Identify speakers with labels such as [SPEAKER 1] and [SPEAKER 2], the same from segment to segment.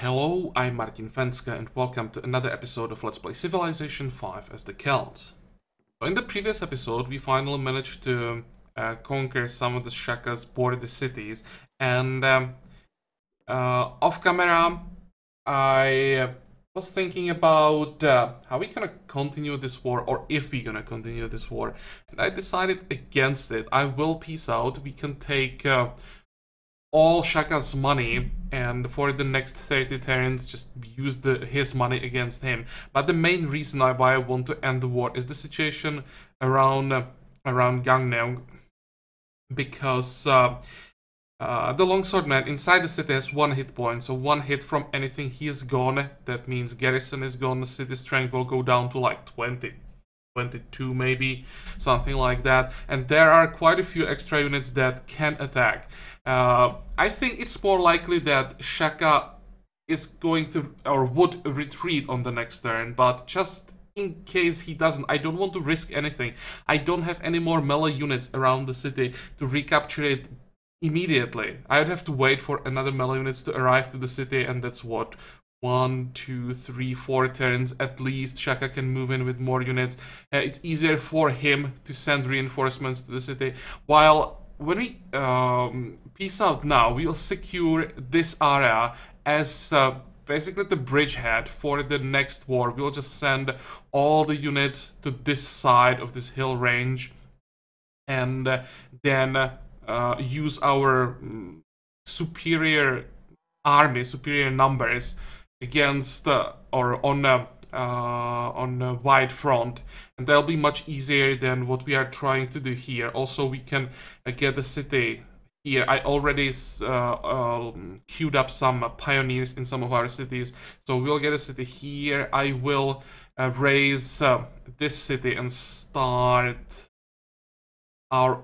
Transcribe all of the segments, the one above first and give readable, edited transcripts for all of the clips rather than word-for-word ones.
[SPEAKER 1] Hello, I'm Martin Fencka and welcome to another episode of Let's Play Civilization 5 as the Celts. So in the previous episode we finally managed to conquer some of the Shaka's border cities, and off camera I was thinking about how we're gonna continue this war, or if we're gonna continue this war, and I decided against it. I will peace out. We can take all Shaka's money, and for the next 30 turns just use his money against him. But the main reason why I want to end the war is the situation around Gangneung, because the longswordman inside the city has 1 hit point, so 1 hit from anything, he is gone. That means garrison is gone, city strength will go down to like 22 maybe, something like that, and there are quite a few extra units that can attack. I think it's more likely that Shaka is going to, or would, retreat on the next turn, but just in case he doesn't, I don't want to risk anything. I don't have any more melee units around the city to recapture it immediately. I would have to wait for another melee units to arrive to the city, and that's what, 1, 2, 3, 4 turns at least. Shaka can move in with more units. It's easier for him to send reinforcements to the city, while when we peace out now, we'll secure this area as basically the bridgehead for the next war. We'll just send all the units to this side of this hill range, and then use our superior army, superior numbers against or on a wide front, and that'll be much easier than what we are trying to do here. Also, we can get the city here. I already queued up some pioneers in some of our cities, so we'll get a city here. I will raise this city and start our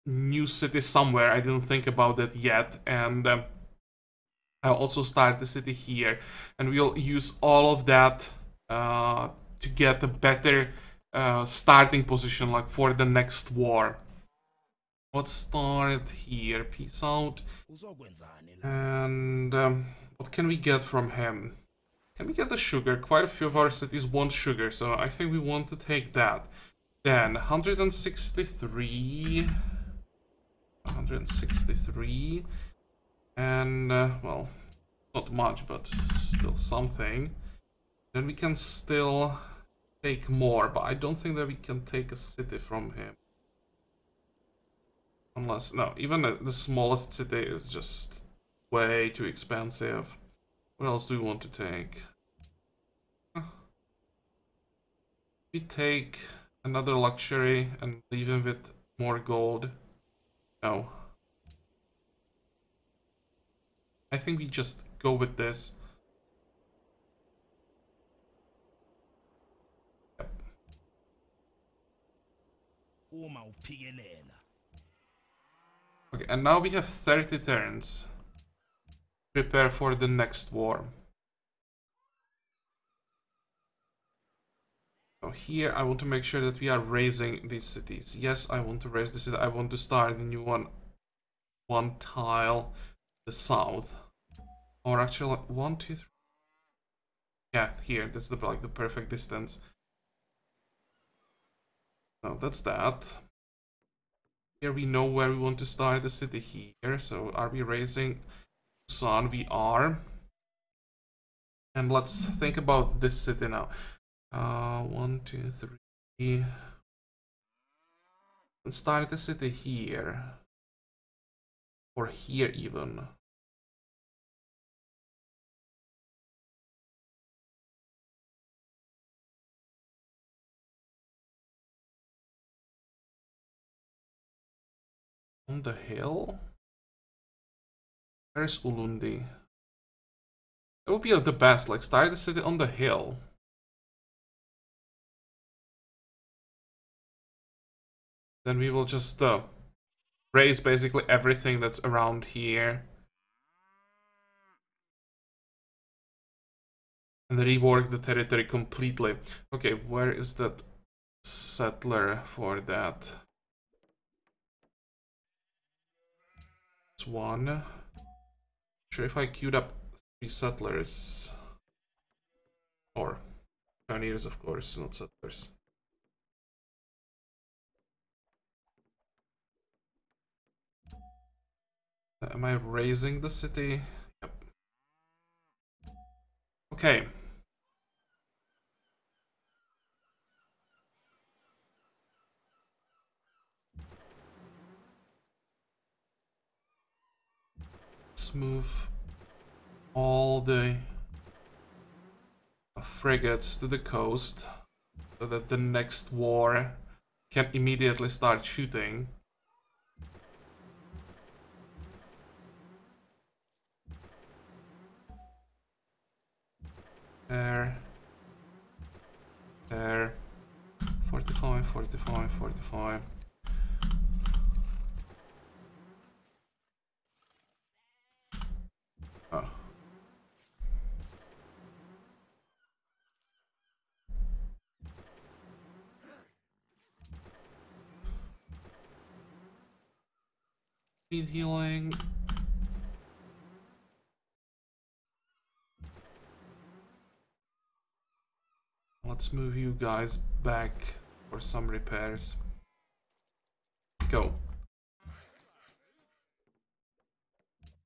[SPEAKER 1] new city somewhere. I didn't think about that yet, and I'll also start the city here, and we'll use all of that to get a better starting position, like for the next war. Let's start here. Peace out. And what can we get from him? Can we get the sugar? Quite a few of our cities want sugar, so I think we want to take that. Then 163, and well, not much, but still something. Then we can still take more, but I don't think that we can take a city from him. Unless, no, even the smallest city is just way too expensive. What else do we want to take? We take another luxury and leave him with more gold. No. I think we just go with this. Yep. Okay, and now we have 30 turns. Prepare for the next war. So here I want to make sure that we are raising these cities. Yes, I want to raise the city. I want to start a new one tile the south, or actually like 1, 2, 3. Yeah, here, that's the perfect distance. So that's that. Here we know where we want to start the city here. So are we raising Sun? We are. And let's think about this city now. 1, 2, 3. And start the city here, or here even. On the hill? Where's Ulundi? That would be the best, like start the city on the hill. Then we will just raise basically everything that's around here. And rework the territory completely. Okay, where is that settler for that? It's 1. Sure, if I queued up 3 settlers. Or pioneers, of course, not settlers. Am I raising the city? Yep. Okay. Let's move all the frigates to the coast so that the next war can immediately start shooting. There. 45, 45, 45. Oh. Speed healing. Let's move you guys back for some repairs. Go.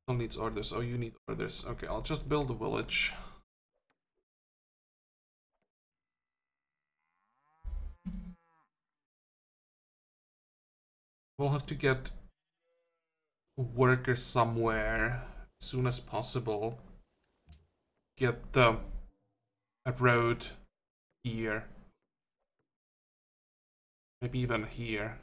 [SPEAKER 1] Still needs orders. Oh, you need orders. Okay, I'll just build a village. We'll have to get workers somewhere as soon as possible. Get a road here. Maybe even here.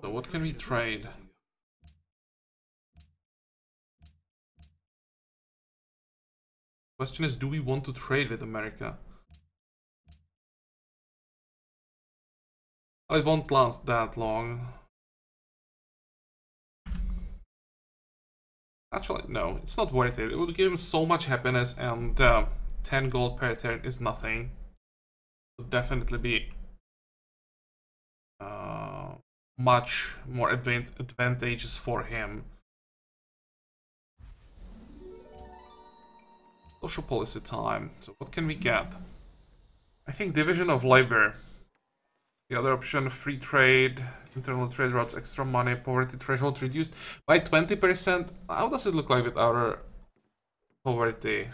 [SPEAKER 1] So what can we trade? Question is, do we want to trade with America? It won't last that long. Actually, no, it's not worth it. It would give him so much happiness, and 10 gold per turn is nothing. It would definitely be much more advantageous for him. Social policy time. So what can we get? I think division of labor. The other option, free trade, internal trade routes, extra money, poverty threshold reduced by 20%. How does it look like with our poverty?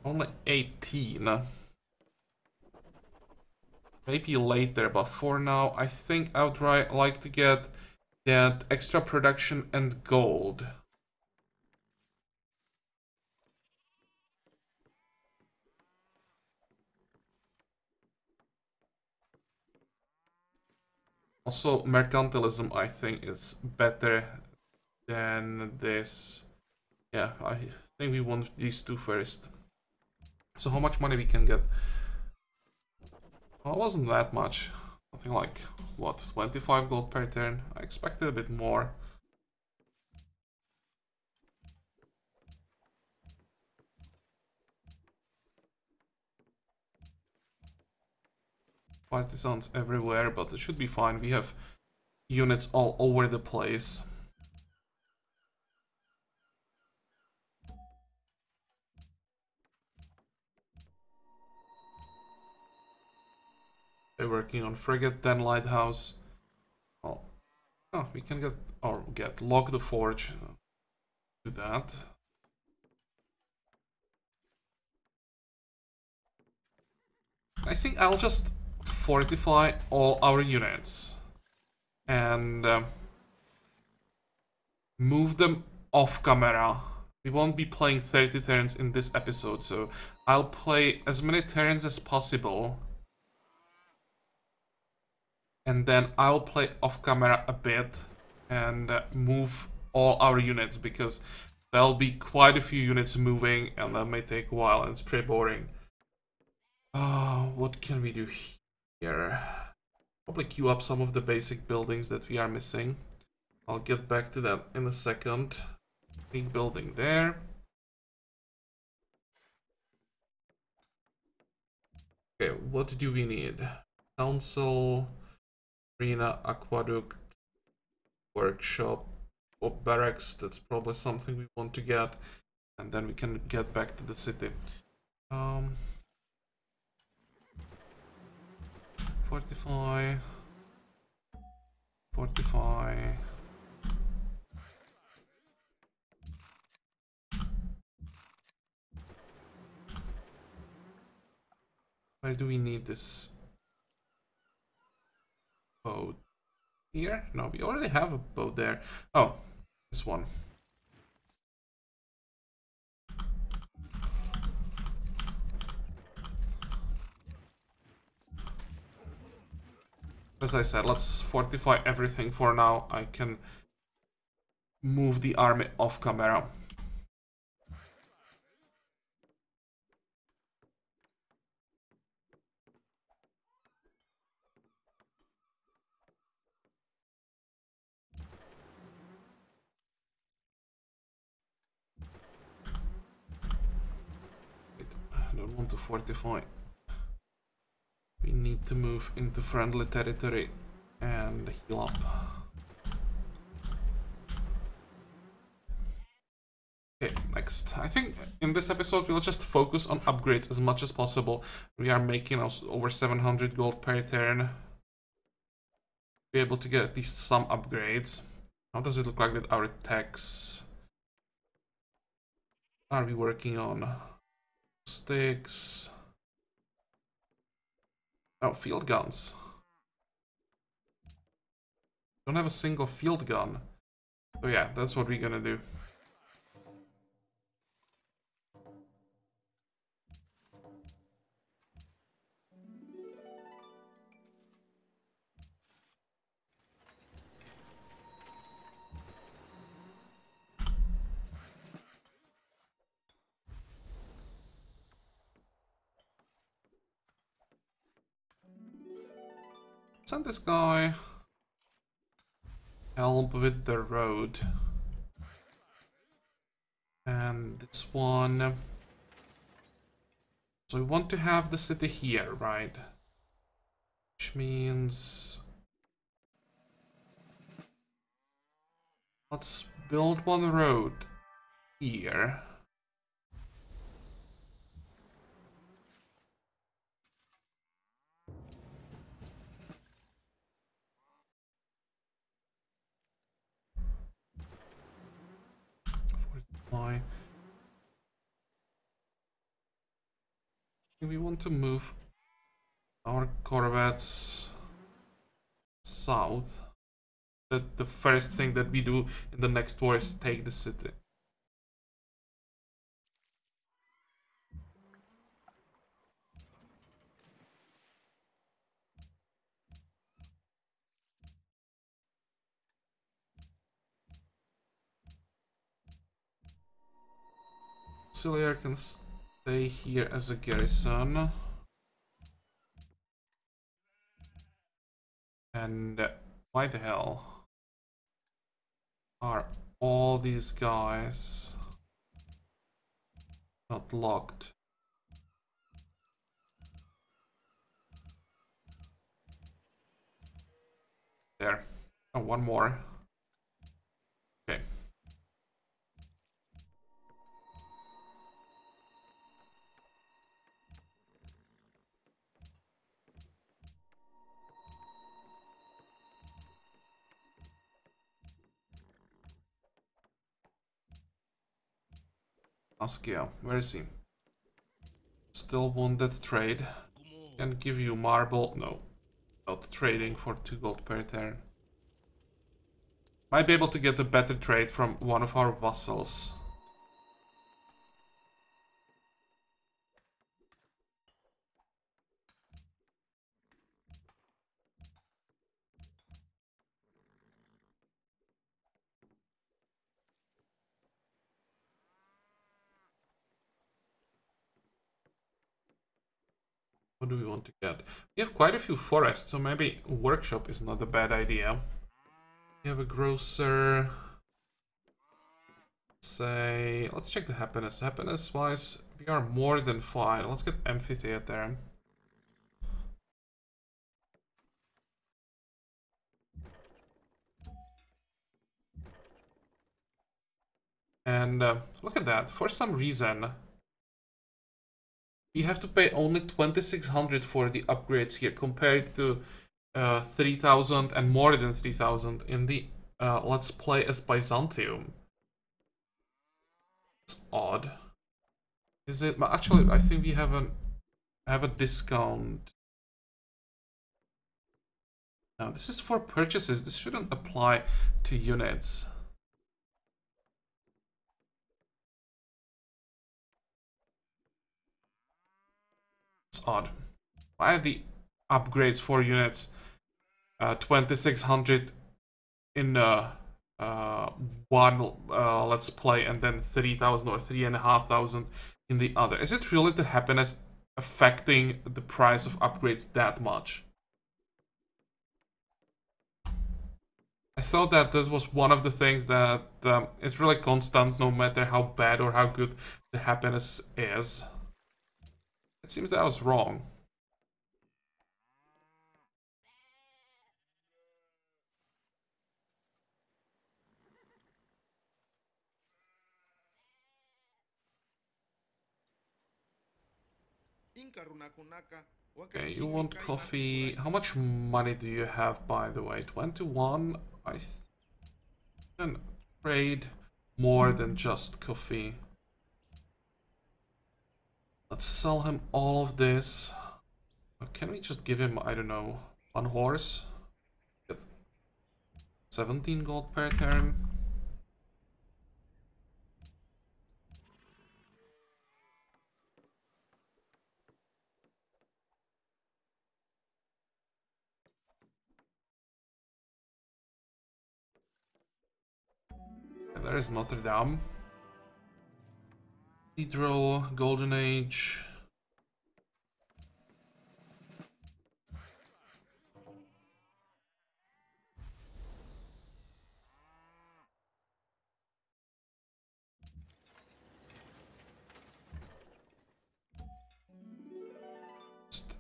[SPEAKER 1] Only 18. Maybe later, but for now, I think I would like to get that extra production and gold. Also, mercantilism, I think, is better than this. Yeah, I think we want these two first. So how much money we can get? Well, it wasn't that much. Something like, what, 25 gold per turn? I expected a bit more. Partisans everywhere, but it should be fine. We have units all over the place. They're working on frigate, then lighthouse. Oh, we can get, or lock the forge. Do that. I think I'll just fortify all our units and move them off camera. We won't be playing 30 turns in this episode, so I'll play as many turns as possible. And then I'll play off camera a bit and move all our units, because there'll be quite a few units moving and that may take a while and it's pretty boring. What can we do here? Probably queue up some of the basic buildings that we are missing. I'll get back to that in a second. Big building there. Okay, what do we need? Council, arena, aqueduct, workshop or barracks. That's probably something we want to get, and then we can get back to the city. 45. 45. Where do we need this boat? Here? No, we already have a boat there. Oh, this one. As I said, let's fortify everything for now. I can move the army off camera. I don't want to fortify. We need to move into friendly territory and heal up. Okay, next. I think in this episode we'll just focus on upgrades as much as possible. We are making over 700 gold per turn. Be able to get at least some upgrades. How does it look like with our techs? Are we working on sticks? Oh, field guns. Don't have a single field gun. So yeah, that's what we're gonna do. Send this guy. Help with the road. And this one. So we want to have the city here, right? Which means... let's build one road here. Why? We want to move our corvettes south. The first thing that we do in the next war is take the city. Auxiliary can stay here as a garrison. And why the hell are all these guys not locked? There. Oh, one more. Okay. Askia, where is he? Still wounded trade. Can give you marble. No. Not trading for 2 gold per turn. Might be able to get a better trade from one of our vassals. What do we want to get? We have quite a few forests, so maybe a workshop is not a bad idea. We have a grocer. Say, let's check the happiness. Happiness wise, we are more than fine. Let's get amphitheater. And look at that. For some reason, you have to pay only 2,600 for the upgrades here compared to 3,000 and more than 3,000 in the Let's Play as Byzantium. It's odd. Is it? Actually, I think we have a discount. No, this is for purchases. This shouldn't apply to units. It's odd. Why are the upgrades for units 2,600 in one Let's Play and then 3,000 or 3,500 in the other? Is it really the happiness affecting the price of upgrades that much? I thought that this was one of the things that is really constant no matter how bad or how good the happiness is. It seems that I was wrong. Okay, you want coffee. How much money do you have, by the way? 21? I can trade more than just coffee. Let's sell him all of this. Can we just give him, I don't know, one horse? Get 17 gold per turn. And there is Notre Dame. Cathedral, Golden Age. Just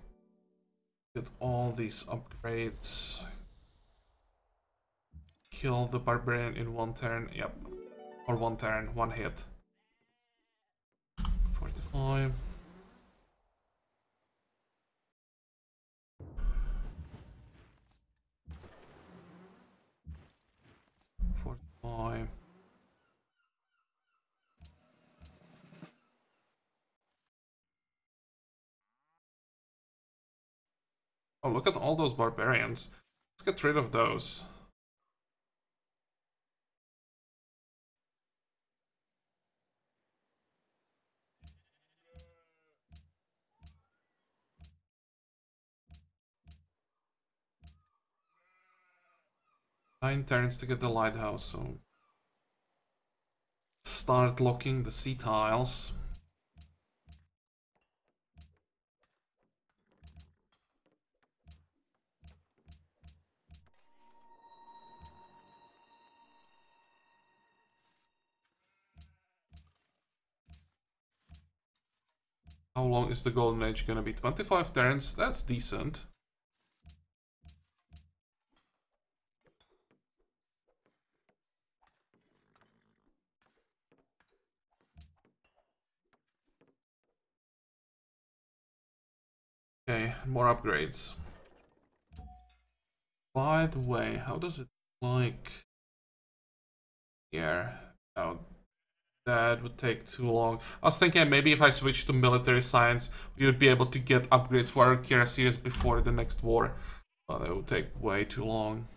[SPEAKER 1] get all these upgrades. Kill the barbarian in one turn. Yep. Or one turn, one hit. 45. Oh, look at all those barbarians. Let's get rid of those. Nine turns to get the lighthouse, so start locking the sea tiles. How long is the Golden Age gonna be? 25 turns? That's decent. Okay, more upgrades. By the way, how does it like here? Oh, that would take too long. I was thinking maybe if I switch to military science, we would be able to get upgrades for our cuirassiers before the next war. But it would take way too long.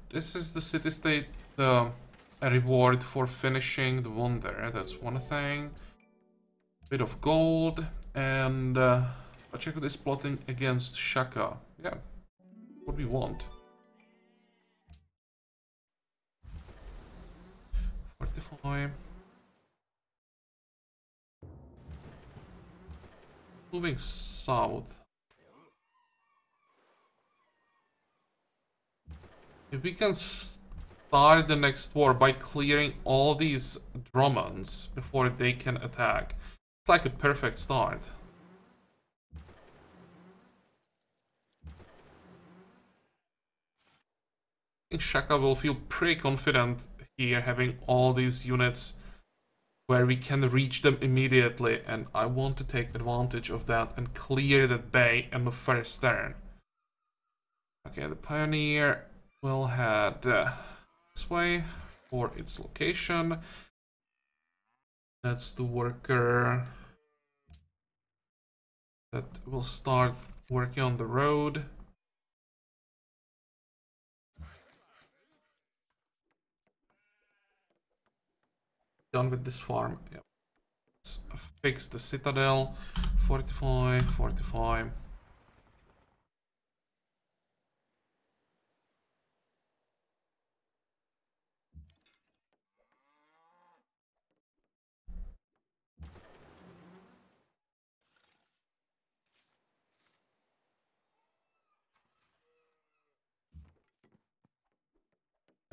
[SPEAKER 1] This is the city-state reward for finishing the wonder. That's one thing. Bit of gold, and Pacheco is plotting against Shaka. Yeah, what we want. 45. moving south. If we can start the next war by clearing all these Dromans before they can attack, it's like a perfect start. I think Shaka will feel pretty confident here, having all these units where we can reach them immediately, and I want to take advantage of that and clear that bay in the first turn. Okay, the Pioneer will head this way for its location. That's the worker that will start working on the road. Done with this farm. Yep. Let's fix the citadel. 45, 45.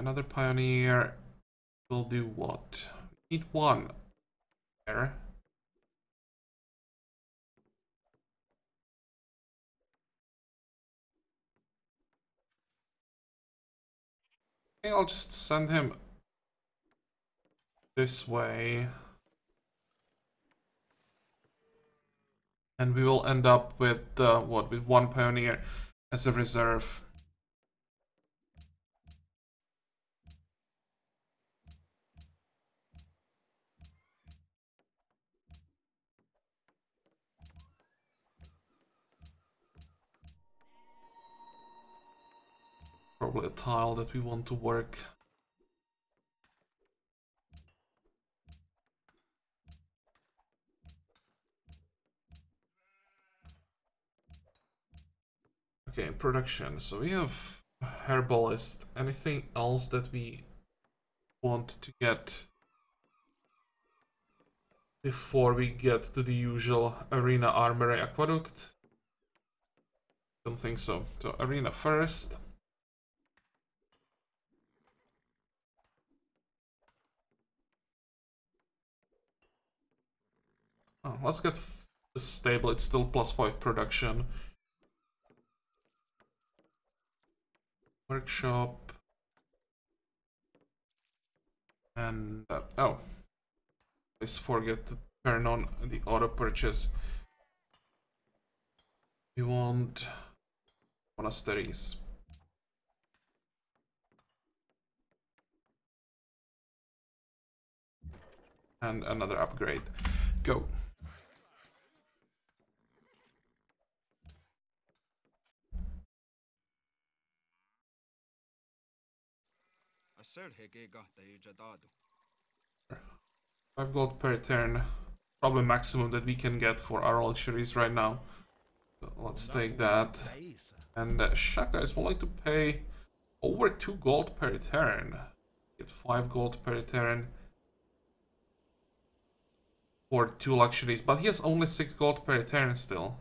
[SPEAKER 1] Another pioneer will do what? We need one there. Okay, I'll just send him this way. And we will end up with what? With one pioneer as a reserve. Probably a tile that we want to work. Okay, production. So we have herbalist. Anything else that we want to get before we get to the usual arena armory aqueduct? Don't think so. So arena first. Oh, let's get the stable. It's still +5 production. Workshop. And oh, let's forget to turn on the auto purchase. We want monasteries. And another upgrade. Go. Five gold per turn. Probably maximum that we can get for our luxuries right now. So let's take that. And Shaka is willing to pay over 2 gold per turn. Get 5 gold per turn for 2 luxuries, but he has only 6 gold per turn still.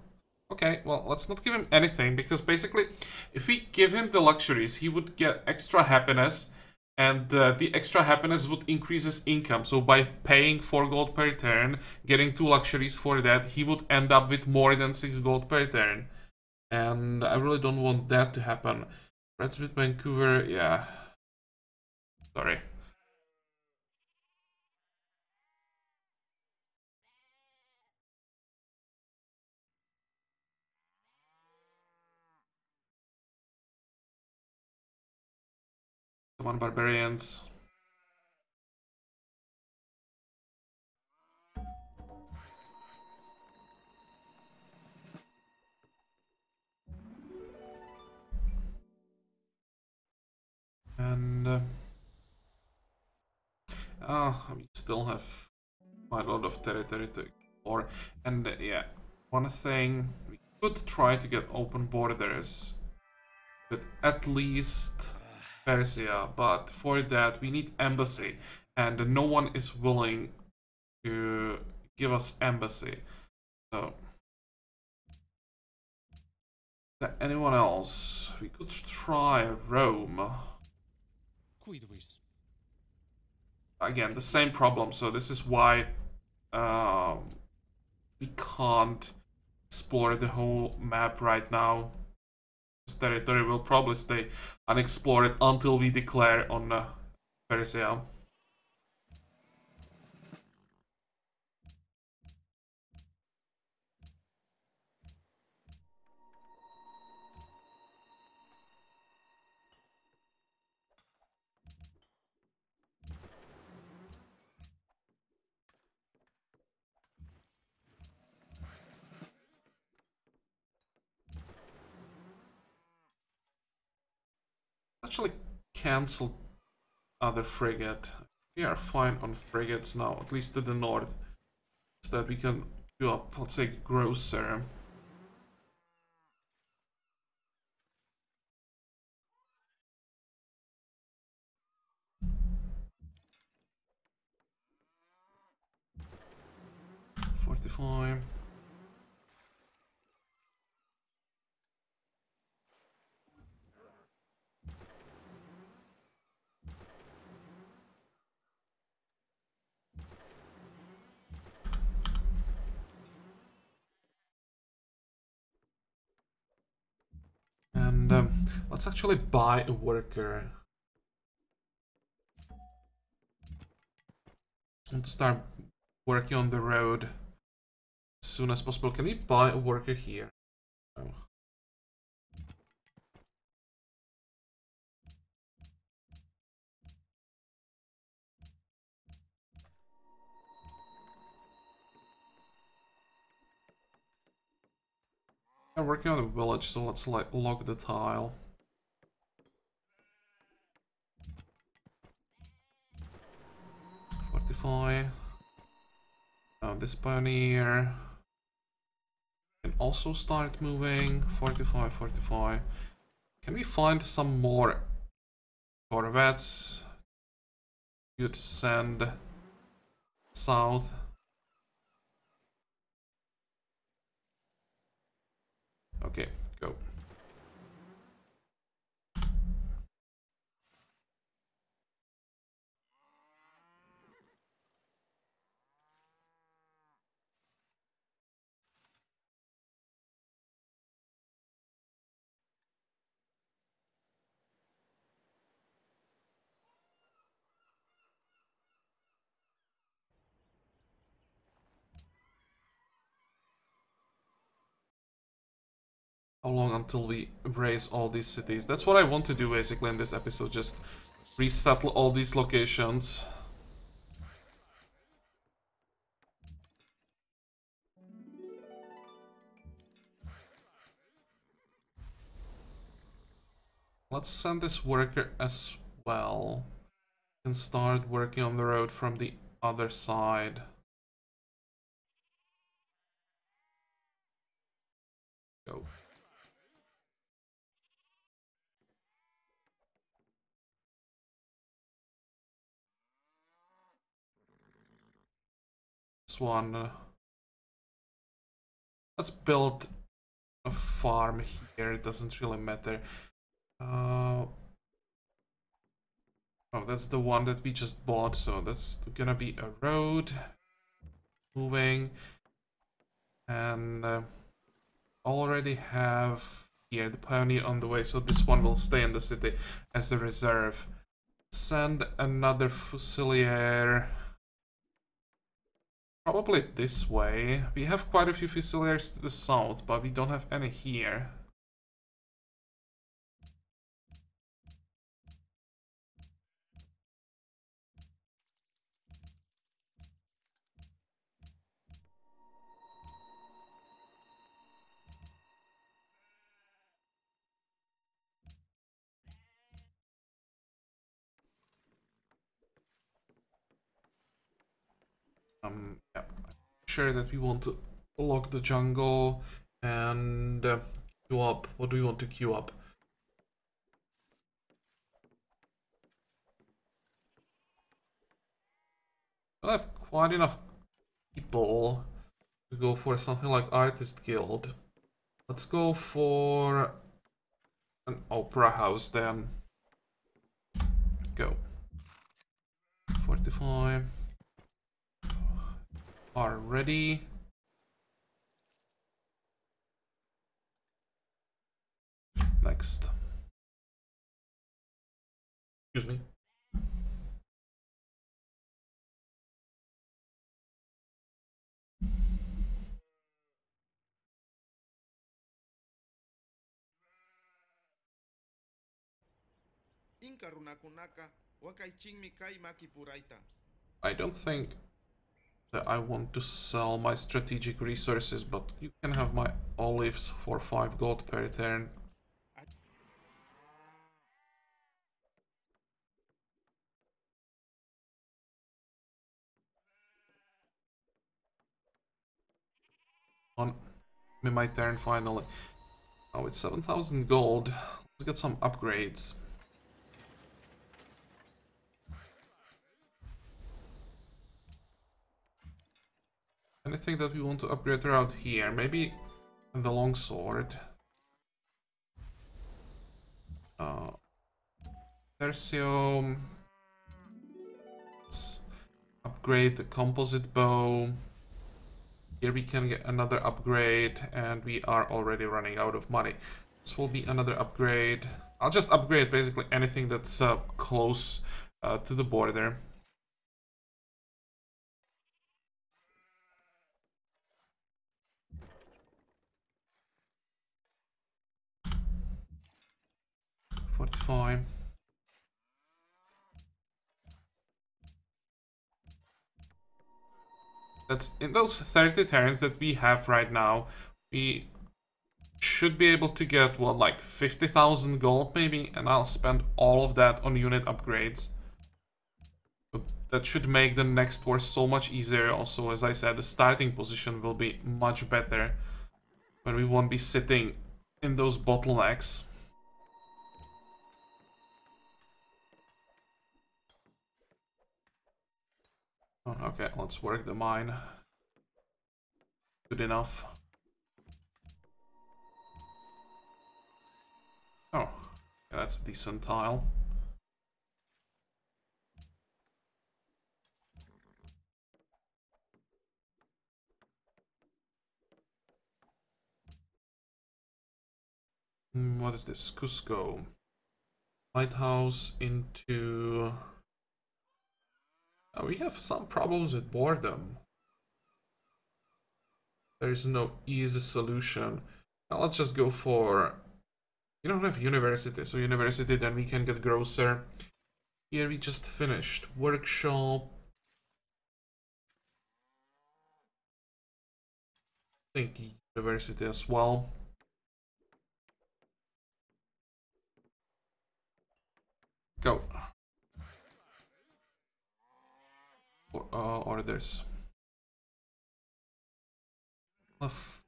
[SPEAKER 1] Okay, well, let's not give him anything, because basically, if we give him the luxuries, he would get extra happiness, and the extra happiness would increase his income. So by paying 4 gold per turn, getting 2 luxuries for that, he would end up with more than 6 gold per turn. And I really don't want that to happen. Reds with Vancouver, yeah. Sorry. Come on, barbarians. And we still have quite a lot of territory to explore. And yeah, one thing, we could try to get open borders with at least Persia, but for that we need embassy, and no one is willing to give us embassy. So there anyone else? We could try Rome. Again, the same problem, so this is why we can't explore the whole map right now. This territory will probably stay unexplored until we declare on Persia. Actually cancel other frigate. We are fine on frigates now, at least to the north. So that we can do up, let's say, Grosser. .45. And let's actually buy a worker. I want to start working on the road as soon as possible. Can we buy a worker here? No. I'm working on a village, so let's like log the tile. Fortify. Now this pioneer can also start moving. Fortify, fortify. Can we find some more corvettes? You'd send south. Okay, go. How long until we raise all these cities? That's what I want to do basically in this episode, just resettle all these locations. Let's send this worker as well. And start working on the road from the other side. Go. This one. Let's build a farm here. It doesn't really matter. Oh, that's the one that we just bought. So that's gonna be a road. Moving. And already have here the pioneer on the way. So this one will stay in the city as a reserve. Send another fusilier. Probably this way. We have quite a few fusiliers to the south, but we don't have any here. Yeah. Sure that we want to lock the jungle and queue up. What do we want to queue up? I have quite enough people to go for something like Artist Guild. Let's go for an opera house then. Go. 45. Are ready. Next. Excuse me. I don't think that I want to sell my strategic resources, but you can have my olives for 5 gold per turn. On my turn finally. Oh, it's 7,000 gold. Let's get some upgrades. Anything that we want to upgrade around here? Maybe the longsword. Tercio. Let's upgrade the composite bow. Here we can get another upgrade, and we are already running out of money. This will be another upgrade. I'll just upgrade basically anything that's close to the border. $45. That's in those 30 turns that we have right now. We should be able to get, what, like 50,000 gold maybe? And I'll spend all of that on unit upgrades. But that should make the next war so much easier. Also, as I said, the starting position will be much better when we won't be sitting in those bottlenecks. Oh, okay, let's work the mine. Good enough. Oh, yeah, that's a decent tile. What is this? Cusco. Lighthouse into... Oh, we have some problems with boredom. There is no easy solution. Now let's just go for... We don't have university, so university, then we can get grocer. Here we just finished workshop. I think university as well. Go. Orders.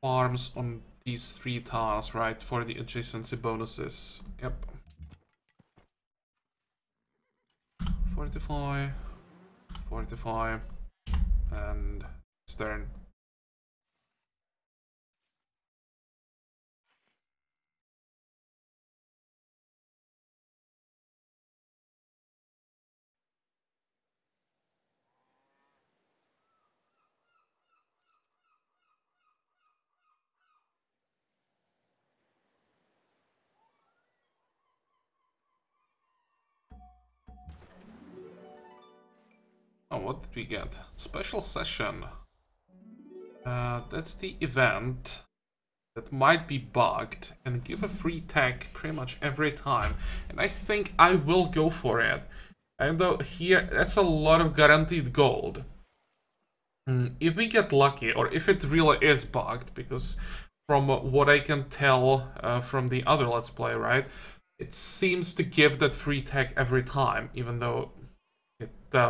[SPEAKER 1] Farms on these 3 tiles, right, for the adjacency bonuses. Yep. 45, 45, and stern. Oh, what did we get? Special session. That's the event that might be bugged and give a free tag pretty much every time. And I think I will go for it. And though here, that's a lot of guaranteed gold. If we get lucky, or if it really is bugged, because from what I can tell from the other Let's Play, right, it seems to give that free tag every time, even though it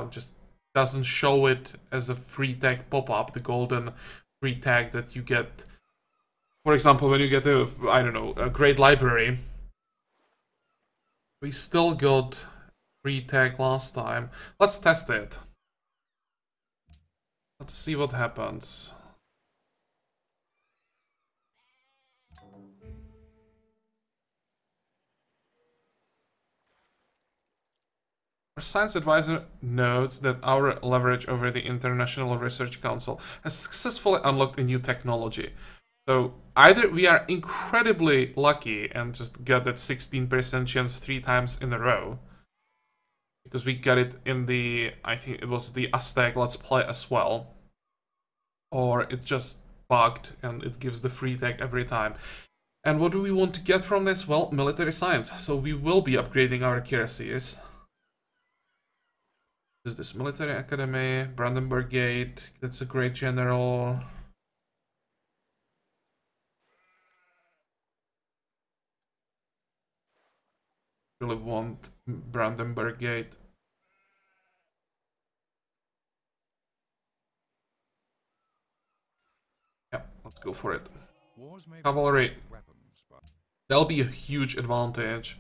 [SPEAKER 1] just doesn't show it as a free tag pop-up, the golden free tag that you get, for example, when you get a, I don't know, a great library. We still got free tag last time. Let's test it. Let's see what happens. Our science advisor notes that our leverage over the International Research Council has successfully unlocked a new technology. So either we are incredibly lucky and just got that 16% chance 3 times in a row, because we got it in the, I think it was the Aztec Let's Play as well, or it just bugged and it gives the free tech every time. And what do we want to get from this? Well, military science. So we will be upgrading our cuirassiers. Is this military academy? Brandenburg Gate. That's a great general. Really want Brandenburg Gate. Yeah, let's go for it. Cavalry. That'll be a huge advantage.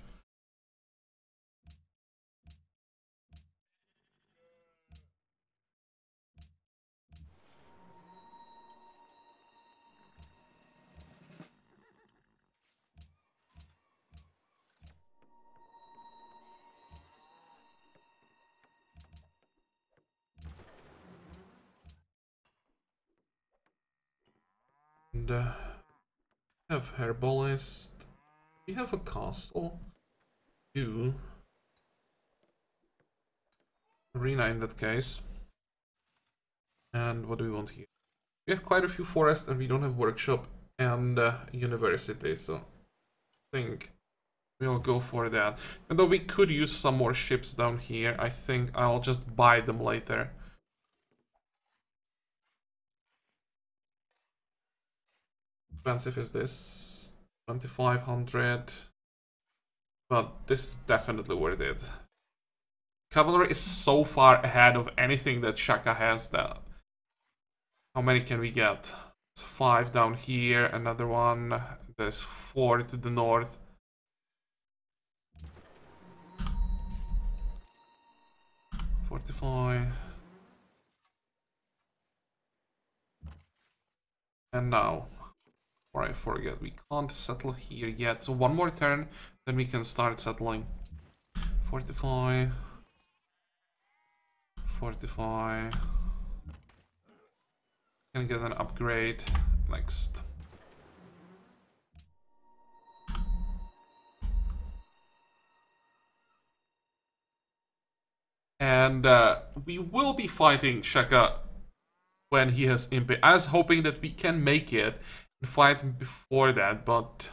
[SPEAKER 1] And we have herbalist. We have a castle. Two. Arena in that case. And what do we want here? We have quite a few forests and we don't have workshop and university, so I think we'll go for that. And though we could use some more ships down here, I think I'll just buy them later. Expensive is this? 2500. But this is definitely worth it. Cavalry is so far ahead of anything that Shaka has that. How many can we get? It's 5 down here, another one. There's 4 to the north. Fortify. And now, before I forget, we can't settle here yet. So one more turn, then we can start settling. Fortify. Fortify. Can get an upgrade next. And we will be fighting Shaka when he has imp. I was hoping that we can make it and fight him before that, but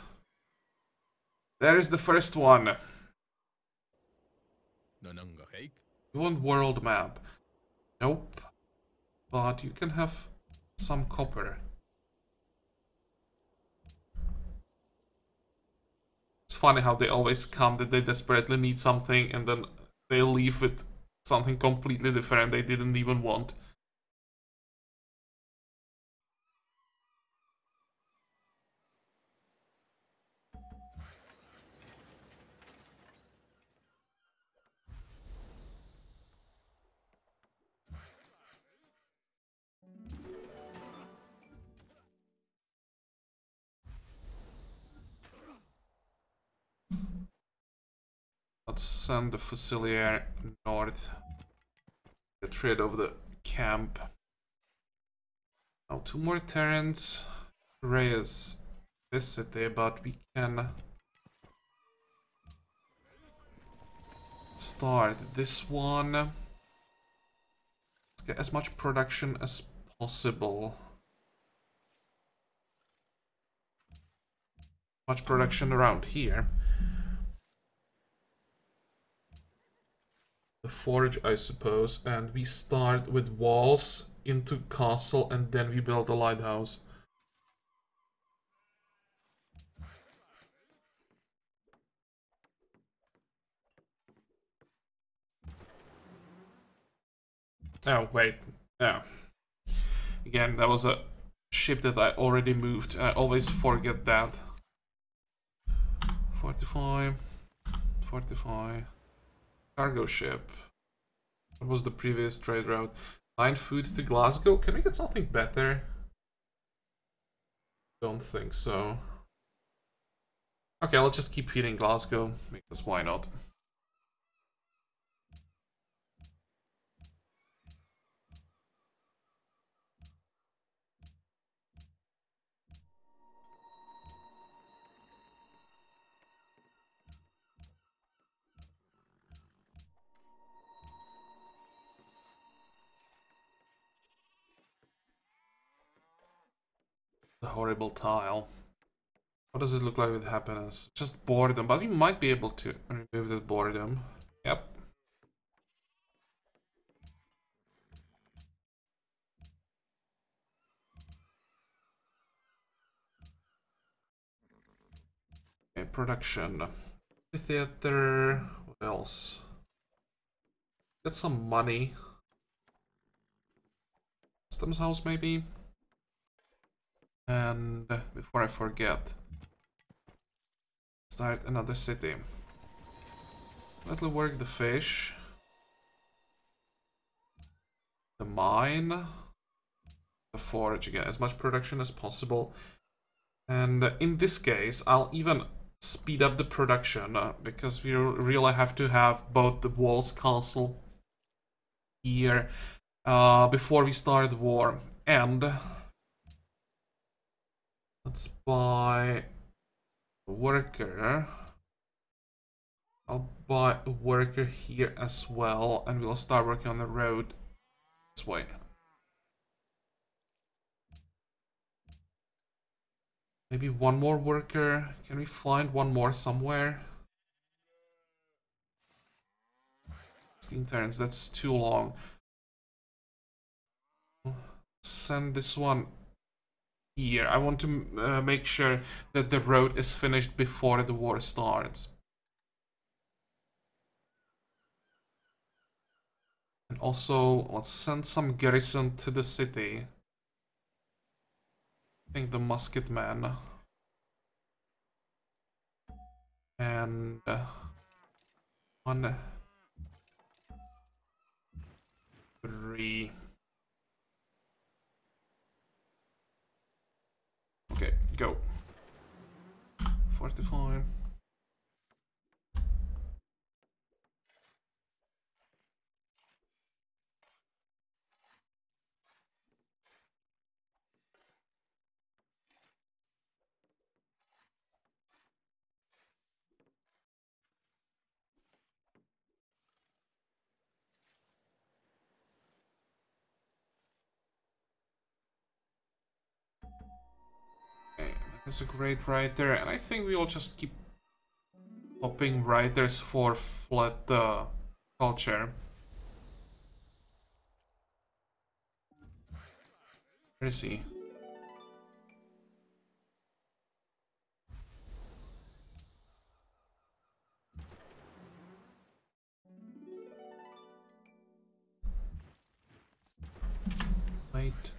[SPEAKER 1] there is the first one. You want world map? Nope. But you can have some copper. It's funny how they always come that they desperately need something and then they leave with something completely different they didn't even want. Let's send the Fusilier north. Get rid of the camp. Now 2 more Terrans. Raise this city, but we can start this one. Let's get as much production as possible. Much production around here. The forge, I suppose, and we start with walls into castle and then we build a lighthouse. Oh, wait. No. Again, that was a ship that I already moved. I always forget that. 45. 45. Cargo ship. What was the previous trade route? 9 food to Glasgow? Can we get something better? Don't think so. Okay, let's just keep feeding Glasgow, because why not? The horrible tile. What does it look like with happiness? Just boredom, but we might be able to remove the boredom. Yep. Okay, production. The theater. What else? Get some money. Customs house, maybe? And before I forget, start another city. That'll work the fish. The mine. The forge, get as much production as possible. And in this case, I'll even speed up the production because we really have to have both the walls castle here before we start the war. And let's buy a worker. I'll buy a worker here as well, and we'll start working on the road this way. Maybe one more worker. Can we find one more somewhere? 16 turns, that's too long. Send this one here. I want to make sure that the road is finished before the war starts. And also, let's send some garrison to the city. I think the musketman. And 1, 3. Okay, go. 45. Okay, that's a great writer, and I think we'll just keep popping writers for flat culture. Where is he? Wait.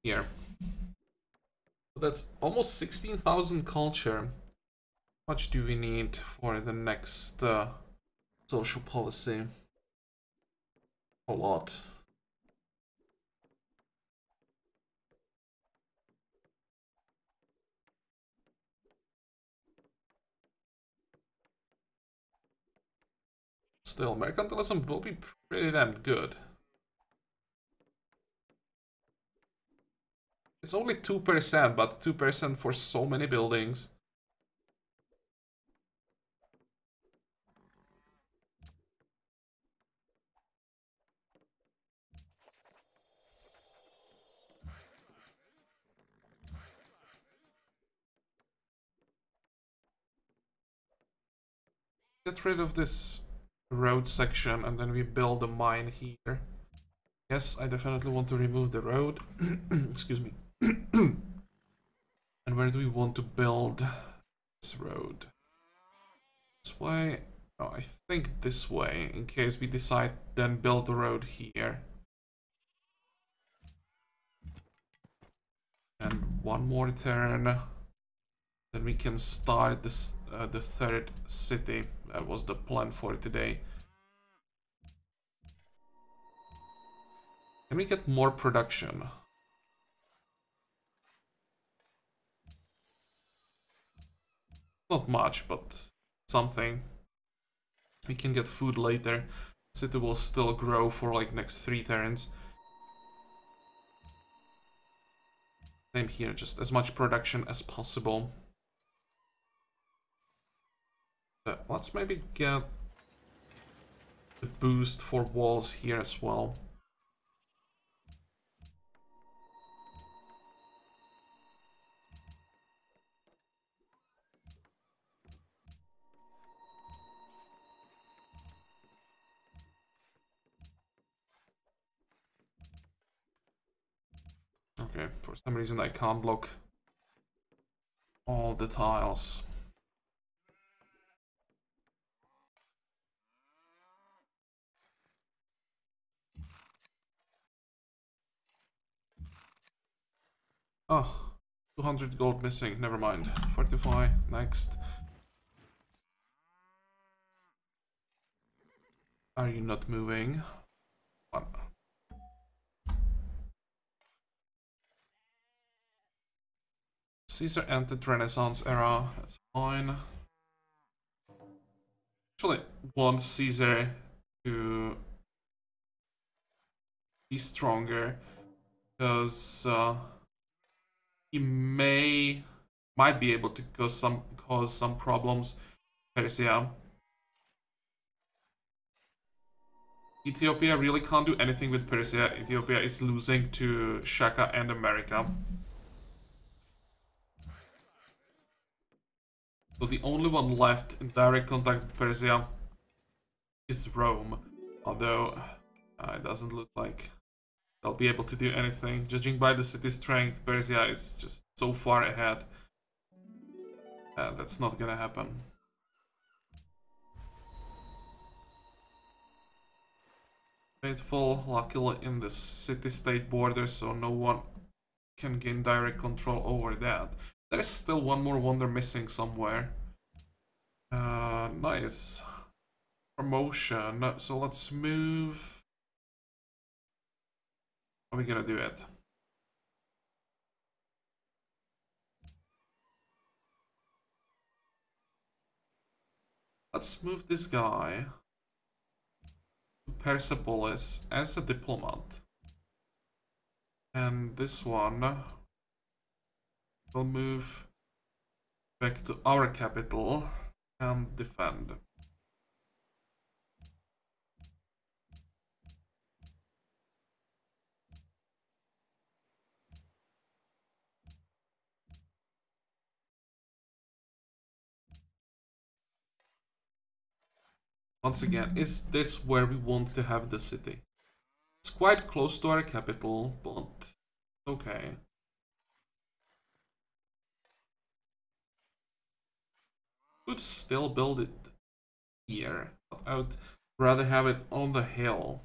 [SPEAKER 1] Here. That's almost 16,000 culture. How much do we need for the next social policy? A lot. Still, mercantilism will be pretty damn good. It's only 2%, but 2% for so many buildings. Get rid of this road section and then we build a mine here. Yes, I definitely want to remove the road. Excuse me. And where do we want to build this road? This way? Oh, I think this way, in case we decide then build the road here. And one more turn. Then we can start this, the third city. That was the plan for today. Can we get more production? Not much, but something. We can get food later. City will still grow for like next 3 turns. Same here, just as much production as possible. Let's maybe get the boost for walls here as well. Okay, for some reason I can't block all the tiles. Oh, 200 gold missing, never mind. Fortify, next. Are you not moving? One. Caesar entered Renaissance era, that's fine. Actually, want Caesar to be stronger, because he might be able to cause some problems. Persia. Ethiopia really can't do anything with Persia. Ethiopia is losing to Shaka and America. So the only one left in direct contact with Persia is Rome. Although it doesn't look like they'll be able to do anything. Judging by the city strength, Persia is just so far ahead. That's not gonna happen. Faithful, luckily in the city-state border, so no one can gain direct control over that. There's still one more wonder missing somewhere. Nice. Promotion. So let's move. How are we gonna do it? Let's move this guy to Persepolis as a diplomat. And this one will move back to our capital and defend. Once again, is this where we want to have the city? It's quite close to our capital, but it's okay. Could still build it here, but I would rather have it on the hill.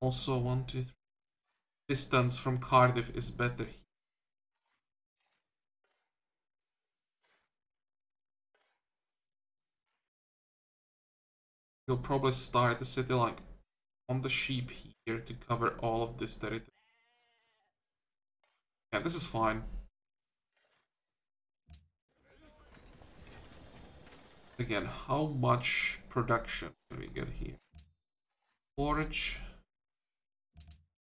[SPEAKER 1] Also, 1, 2, 3. Distance from Cardiff is better. We'll probably start the city like on the sheep here to cover all of this territory. Yeah, this is fine. Again, how much production can we get here? Forage.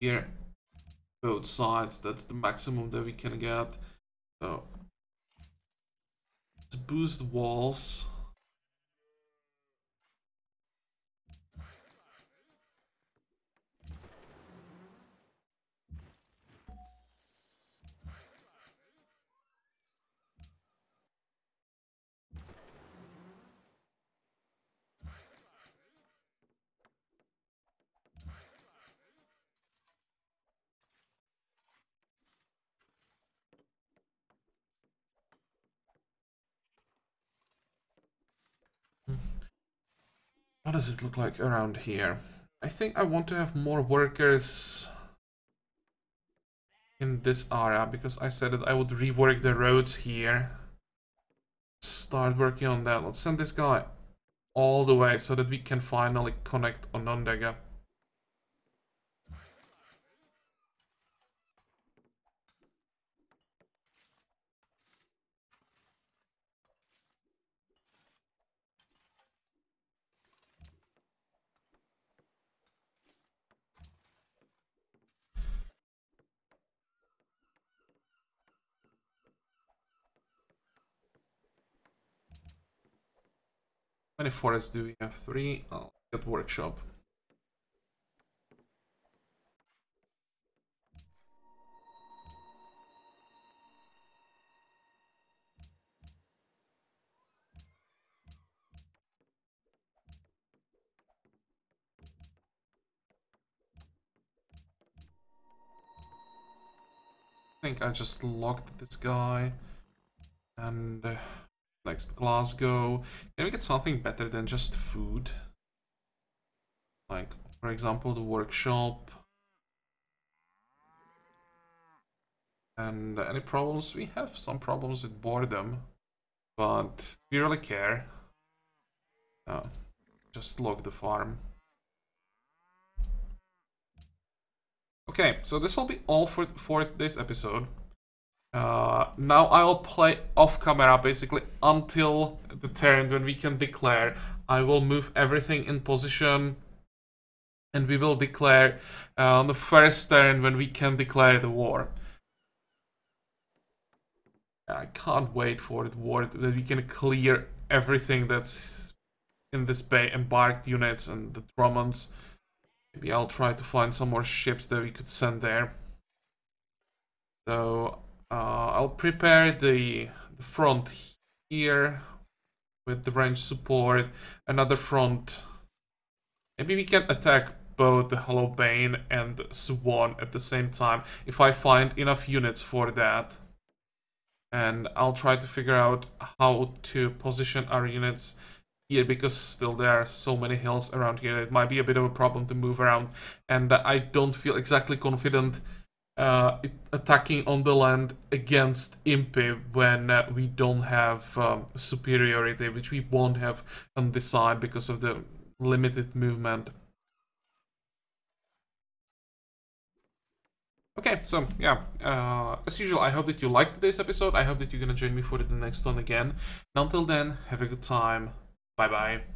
[SPEAKER 1] Here, both sides, that's the maximum that we can get. So, let's boost walls. What does it look like around here? I think I want to have more workers in this area because I said that I would rework the roads here. Start working on that. Let's send this guy all the way so that we can finally connect Onondaga. many forests do we have? 3. I'll get workshop. I think I just locked this guy. And next, Glasgow. Can we get something better than just food? Like, for example, the workshop. And any problems? We have some problems with boredom. But we really care. Just log the farm. Okay, so this will be all for this episode. Now I'll play off camera basically until the turn when we can declare. I will move everything in position and we will declare on the first turn when we can declare the war. I can't wait for the war that we can clear everything that's in this bay, embarked units and the Drummonds. Maybe I'll try to find some more ships that we could send there. So I'll prepare the front here with the range support. Another front. Maybe we can attack both the Hollow Bane and Swan at the same time if I find enough units for that. And I'll try to figure out how to position our units here, because still there are so many hills around here. It might be a bit of a problem to move around, and I don't feel exactly confident attacking on the land against Impy when we don't have superiority, which we won't have on this side because of the limited movement. Okay, so yeah, as usual, I hope that you liked today's episode. I hope that you're gonna join me for the next one again. And until then, have a good time. Bye bye.